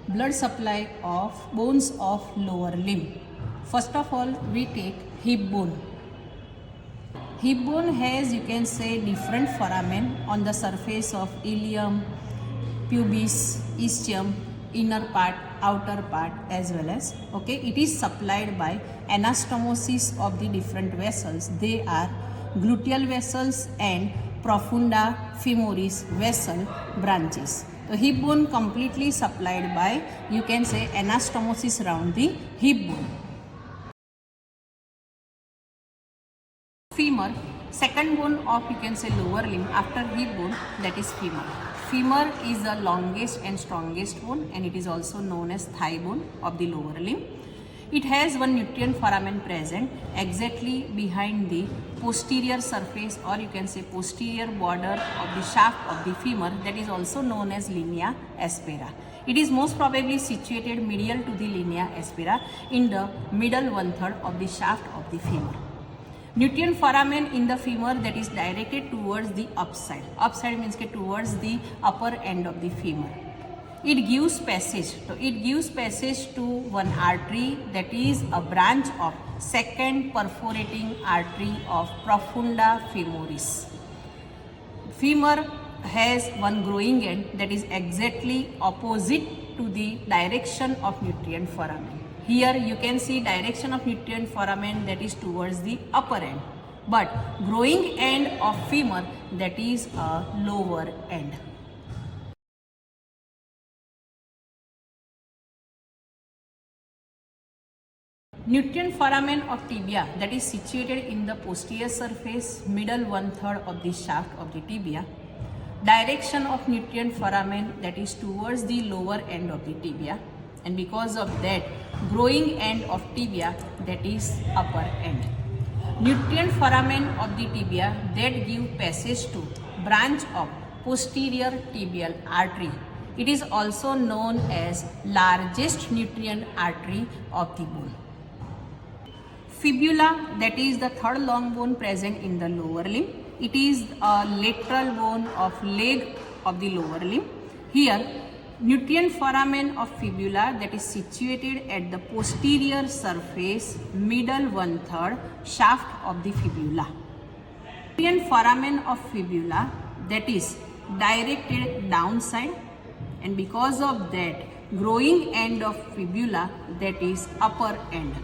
blood supply of bones of lower limb. First of all, we take hip bone. Hip bone has, you can say, different foramen on the surface of ilium, pubis, ischium, inner part, outer part as well as, okay, it is supplied by anastomosis of the different vessels. They are gluteal vessels and profunda femoris vessel branches. So hip bone completely supplied by, you can say, anastomosis around the hip bone. Femur, second bone of, you can say, lower limb after hip bone, that is femur. Femur is the longest and strongest bone, and it is also known as thigh bone of the lower limb. It has one nutrient foramen present exactly behind the posterior surface, or you can say posterior border of the shaft of the femur, that is also known as linea aspera. It is most probably situated medial to the linea aspera in the middle 1/3 of the shaft of the femur. Nutrient foramen in the femur that is directed towards the upside. Upside means towards the upper end of the femur. It gives passage. So it gives passage to one artery that is a branch of second perforating artery of profunda femoris. Femur has one growing end that is exactly opposite to the direction of nutrient foramen. Here you can see direction of nutrient foramen that is towards the upper end, but growing end of femur that is a lower end. Nutrient foramen of tibia that is situated in the posterior surface, middle 1/3 of the shaft of the tibia. Direction of nutrient foramen that is towards the lower end of the tibia, and because of that, growing end of tibia that is upper end. Nutrient foramen of the tibia that give passage to branch of posterior tibial artery. It is also known as largest nutrient artery of the bone. Fibula, that is the third long bone present in the lower limb. It is a lateral bone of leg of the lower limb. Here, nutrient foramen of fibula that is situated at the posterior surface, middle 1/3 shaft of the fibula. Nutrient foramen of fibula that is directed downside, and because of that, growing end of fibula that is upper end.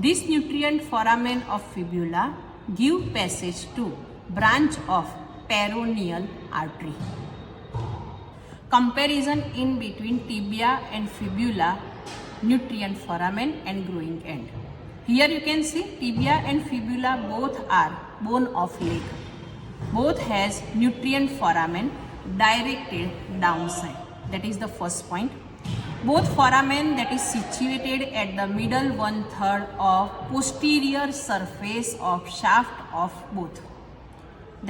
This nutrient foramen of fibula give passage to branch of peroneal artery. Comparison in between tibia and fibula, nutrient foramen and growing end. Here you can see tibia and fibula both are bone of leg. Both has nutrient foramen directed downside. That is the first point. Both foramen that is situated at the middle 1/3 of posterior surface of shaft of both.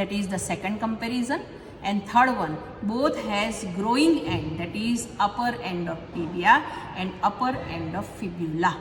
That is the second comparison. And third one, both has growing end, that is upper end of tibia and upper end of fibula.